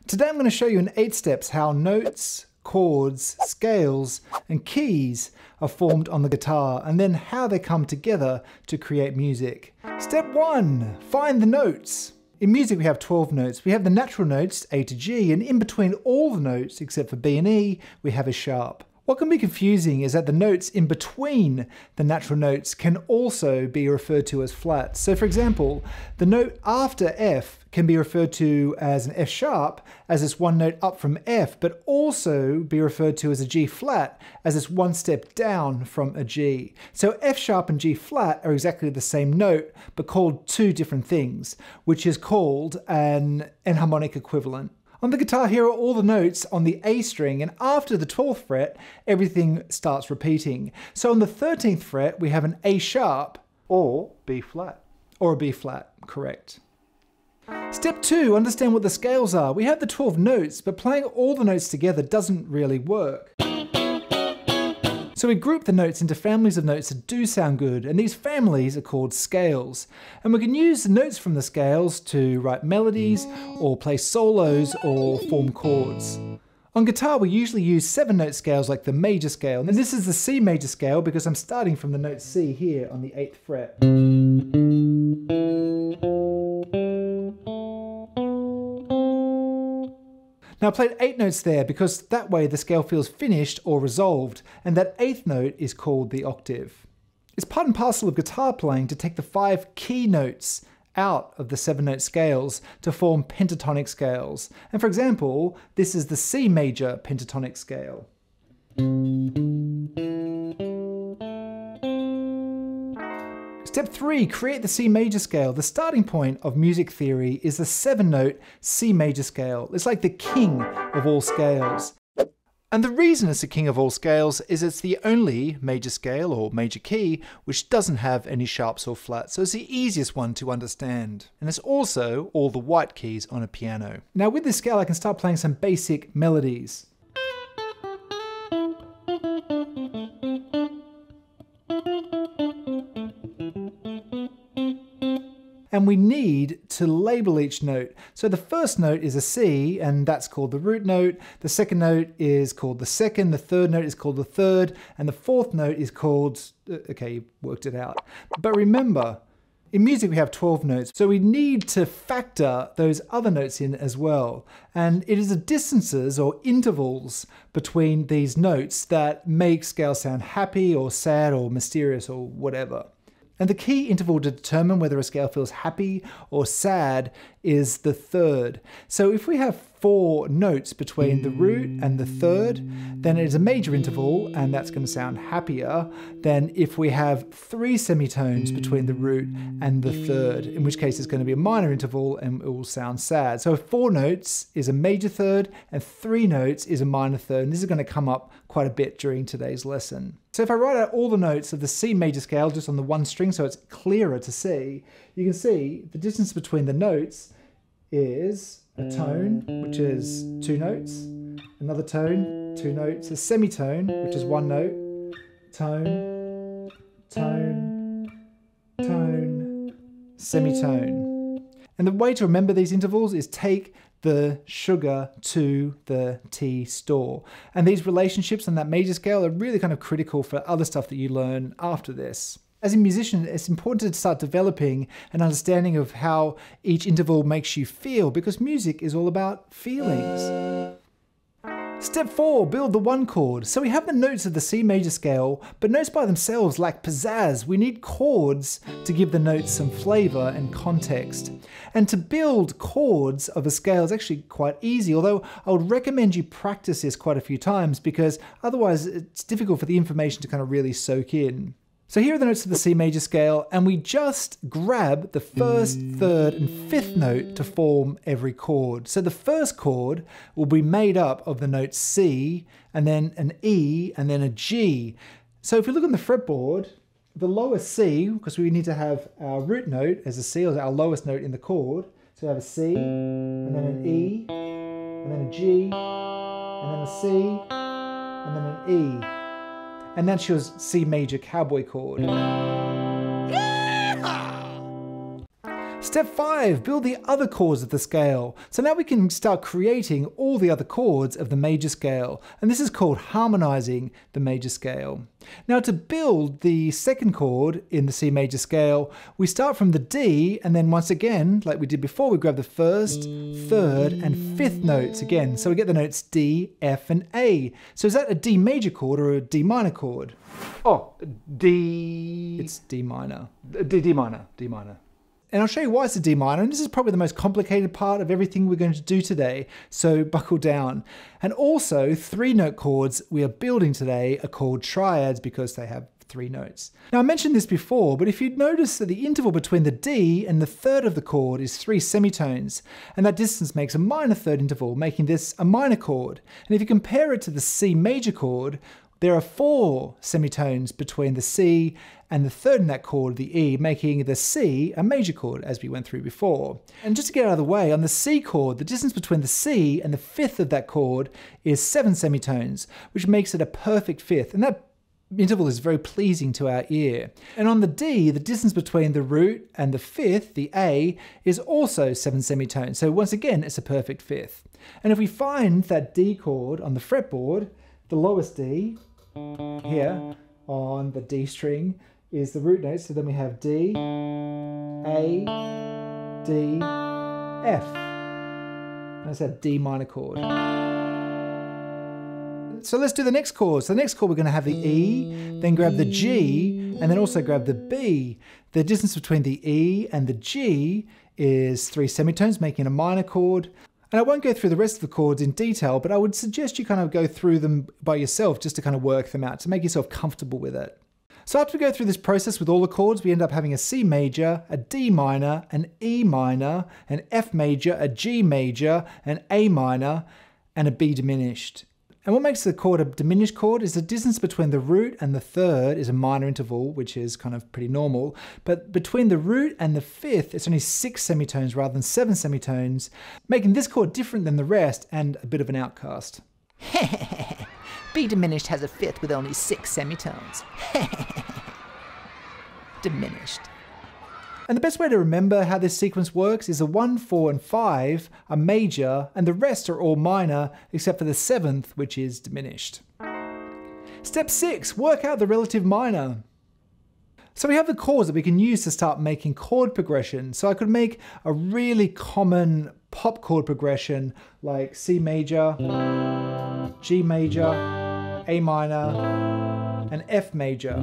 Today I'm going to show you in 8 steps how notes, chords, scales, and keys are formed on the guitar, and then how they come together to create music. Step 1, find the notes. In music we have 12 notes. We have the natural notes, A to G, and in between all the notes, except for B and E, we have a sharp. What can be confusing is that the notes in between the natural notes can also be referred to as flats. So for example, the note after F can be referred to as an F sharp, as it's one note up from F, but also be referred to as a G flat, as it's one step down from a G. So F sharp and G flat are exactly the same note, but called two different things, which is called an enharmonic equivalent. On the guitar, here are all the notes on the A string, and after the 12th fret, everything starts repeating. So on the 13th fret, we have an A sharp or B flat. Or a B flat, correct. Step 2, understand what the scales are. We have the 12 notes, but playing all the notes together doesn't really work. So we group the notes into families of notes that do sound good, and these families are called scales. And we can use the notes from the scales to write melodies, or play solos, or form chords. On guitar, we usually use 7-note scales like the major scale, and this is the C major scale because I'm starting from the note C here on the 8th fret. Now I played 8 notes there because that way the scale feels finished or resolved, and that 8th note is called the octave. It's part and parcel of guitar playing to take the 5 key notes out of the 7-note scales to form pentatonic scales. And for example, this is the C major pentatonic scale. Step 3, create the C major scale. The starting point of music theory is the 7-note C major scale. It's like the king of all scales. And the reason it's the king of all scales is it's the only major scale or major key which doesn't have any sharps or flats, so it's the easiest one to understand. And it's also all the white keys on a piano. Now with this scale I can start playing some basic melodies. And we need to label each note. So the first note is a C, and that's called the root note. The second note is called the second. The third note is called the third. And the fourth note is called, okay, you worked it out. But remember, in music we have 12 notes, so we need to factor those other notes in as well. And it is the distances or intervals between these notes that make scales sound happy or sad or mysterious or whatever. And the key interval to determine whether a scale feels happy or sad is the third. So if we have 4 notes between the root and the third, then it is a major interval, and that's going to sound happier than if we have 3 semitones between the root and the third, in which case it's going to be a minor interval and it will sound sad. So 4 notes is a major third and 3 notes is a minor third, and this is going to come up quite a bit during today's lesson. So if I write out all the notes of the C major scale just on the one string so it's clearer to see, you can see the distance between the notes is a tone, which is 2 notes, another tone, 2 notes, a semitone, which is 1 note, tone, tone, tone, semitone. And the way to remember these intervals is take the sugar to the tea store. And these relationships on that major scale are really kind of critical for other stuff that you learn after this. As a musician, it's important to start developing an understanding of how each interval makes you feel, because music is all about feelings. Step 4, build the 1 chord. So we have the notes of the C major scale, but notes by themselves lack pizzazz. We need chords to give the notes some flavor and context. And to build chords of a scale is actually quite easy, although I would recommend you practice this quite a few times, because otherwise it's difficult for the information to kind of really soak in. So here are the notes of the C major scale, and we just grab the 1st, 3rd, and 5th note to form every chord. So the first chord will be made up of the note C, and then an E, and then a G. So if we look on the fretboard, the lowest C, because we need to have our root note as a C, or our lowest note in the chord. So we have a C, and then an E, and then a G, and then a C, and then an E. And that's your C major cowboy chord. Step 5, build the other chords of the scale. So now we can start creating all the other chords of the major scale, and this is called harmonizing the major scale. Now to build the second chord in the C major scale, we start from the D, and then once again, like we did before, we grab the first, third, and fifth notes again. So we get the notes D, F, and A. So is that a D major chord or a D minor chord? Oh, D... It's D minor. D minor. And I'll show you why it's a D minor, and this is probably the most complicated part of everything we're going to do today, so buckle down. And also, 3-note chords we are building today are called triads because they have 3 notes. Now I mentioned this before, but if you notice that the interval between the D and the third of the chord is 3 semitones, and that distance makes a minor third interval, making this a minor chord. And if you compare it to the C major chord, there are 4 semitones between the C and the third in that chord, the E, making the C a major chord, as we went through before. And just to get out of the way, on the C chord, the distance between the C and the fifth of that chord is 7 semitones, which makes it a perfect fifth. And that interval is very pleasing to our ear. And on the D, the distance between the root and the fifth, the A, is also 7 semitones. So once again, it's a perfect fifth. And if we find that D chord on the fretboard, the lowest D here on the D string is the root note, so then we have D, A, D, F. That's a D minor chord. So let's do the next chord. So the next chord we're going to have the E, then grab the G, and then also grab the B. The distance between the E and the G is 3 semitones, making a minor chord. And I won't go through the rest of the chords in detail, but I would suggest you kind of go through them by yourself just to kind of work them out, to make yourself comfortable with it. So after we go through this process with all the chords, we end up having a C major, a D minor, an E minor, an F major, a G major, an A minor, and a B diminished. And what makes the chord a diminished chord is the distance between the root and the third is a minor interval, which is kind of pretty normal. But between the root and the fifth, it's only 6 semitones rather than 7 semitones, making this chord different than the rest and a bit of an outcast. B diminished has a fifth with only 6 semitones. Diminished. And the best way to remember how this sequence works is a 1, 4, and 5 are major, and the rest are all minor, except for the 7th, which is diminished. Step 6, work out the relative minor. So we have the chords that we can use to start making chord progression. So I could make a really common pop chord progression like C major, G major, A minor, and F major.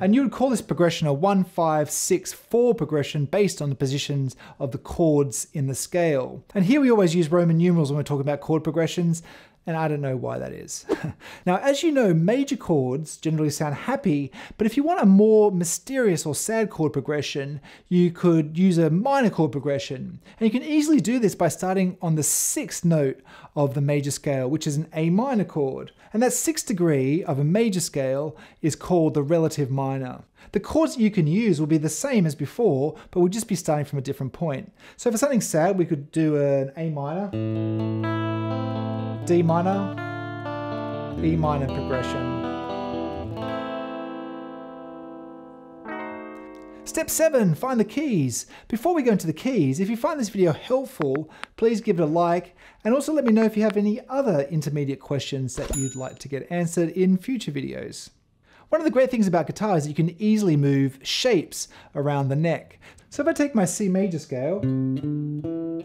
And you would call this progression a 1, 5, 6, 4 progression based on the positions of the chords in the scale. And here we always use Roman numerals when we're talking about chord progressions, and I don't know why that is. Now, as you know, major chords generally sound happy, but if you want a more mysterious or sad chord progression, you could use a minor chord progression. And you can easily do this by starting on the 6th note of the major scale, which is an A minor chord. And that 6th degree of a major scale is called the relative minor. The chords that you can use will be the same as before, but we'll just be starting from a different point. So for something sad, we could do an A minor, D minor, E minor progression. Step 7, find the keys. Before we go into the keys, if you find this video helpful, please give it a like, and also let me know if you have any other intermediate questions that you'd like to get answered in future videos. One of the great things about guitar is that you can easily move shapes around the neck. So if I take my C major scale, and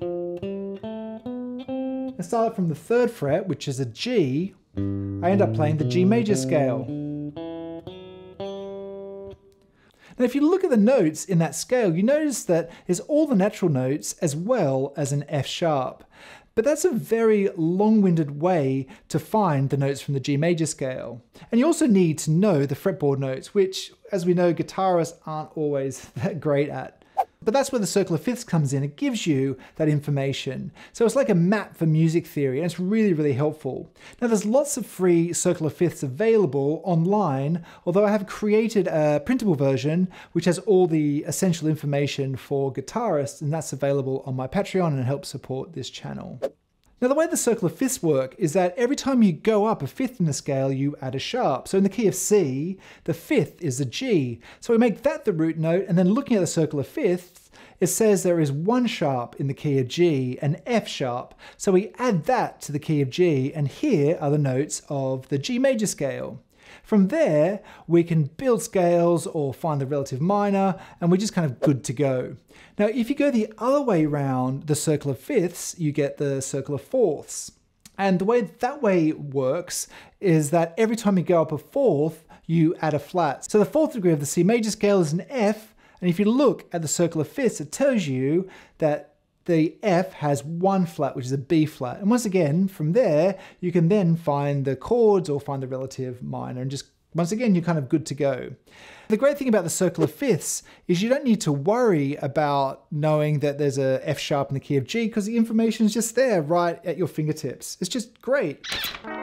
start from the 3rd fret, which is a G, I end up playing the G major scale. Now if you look at the notes in that scale, you notice that there's all the natural notes as well as an F sharp. But that's a very long-winded way to find the notes from the G major scale. And you also need to know the fretboard notes, which, as we know, guitarists aren't always that great at. But that's where the circle of fifths comes in. It gives you that information. So it's like a map for music theory, and it's really, really helpful. Now there's lots of free circle of fifths available online, although I have created a printable version which has all the essential information for guitarists, and that's available on my Patreon and helps support this channel. Now the way the circle of fifths work is that every time you go up a fifth in the scale, you add a sharp. So in the key of C, the fifth is the G. So we make that the root note, and then looking at the circle of fifths, it says there is one sharp in the key of G, an F sharp. So we add that to the key of G, and here are the notes of the G major scale. From there, we can build scales or find the relative minor, and we're just kind of good to go. Now, if you go the other way around the circle of fifths, you get the circle of fourths. And the way that way works is that every time you go up a fourth, you add a flat. So the fourth degree of the C major scale is an F, and if you look at the circle of fifths, it tells you that the F has one flat, which is a B flat. And once again, from there, you can then find the chords or find the relative minor, and just once again, you're kind of good to go. The great thing about the circle of fifths is you don't need to worry about knowing that there's a F sharp in the key of G, because the information is just there right at your fingertips. It's just great.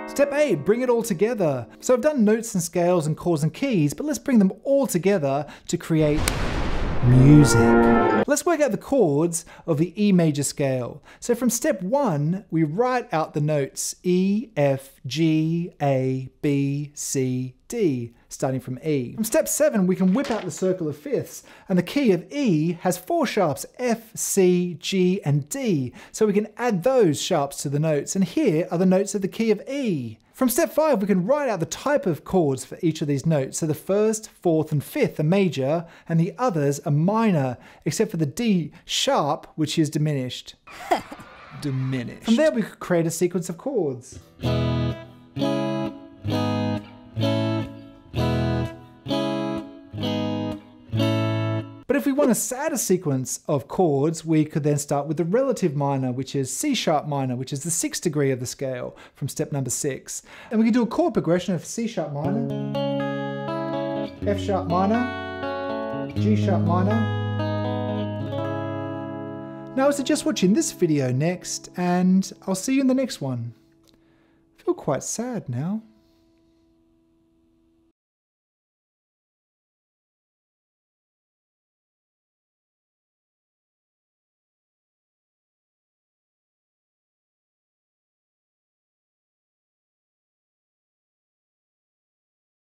Step 8, bring it all together. So I've done notes and scales and chords and keys, but let's bring them all together to create music. Let's work out the chords of the E major scale. So from step 1, we write out the notes E, F, G, A, B, C, D, starting from E. From step 7, we can whip out the circle of fifths, and the key of E has 4 sharps, F, C, G, and D. So we can add those sharps to the notes, and here are the notes of the key of E. From step 5, we can write out the type of chords for each of these notes. So the first, fourth, and fifth are major, and the others are minor, except for the D sharp, which is diminished. Diminished. From there, we could create a sequence of chords. But if we want a sadder sequence of chords, we could then start with the relative minor, which is C sharp minor, which is the 6th degree of the scale from step number 6. And we can do a chord progression of C sharp minor, F sharp minor, G sharp minor. Now I suggest watching this video next, and I'll see you in the next one. I feel quite sad now.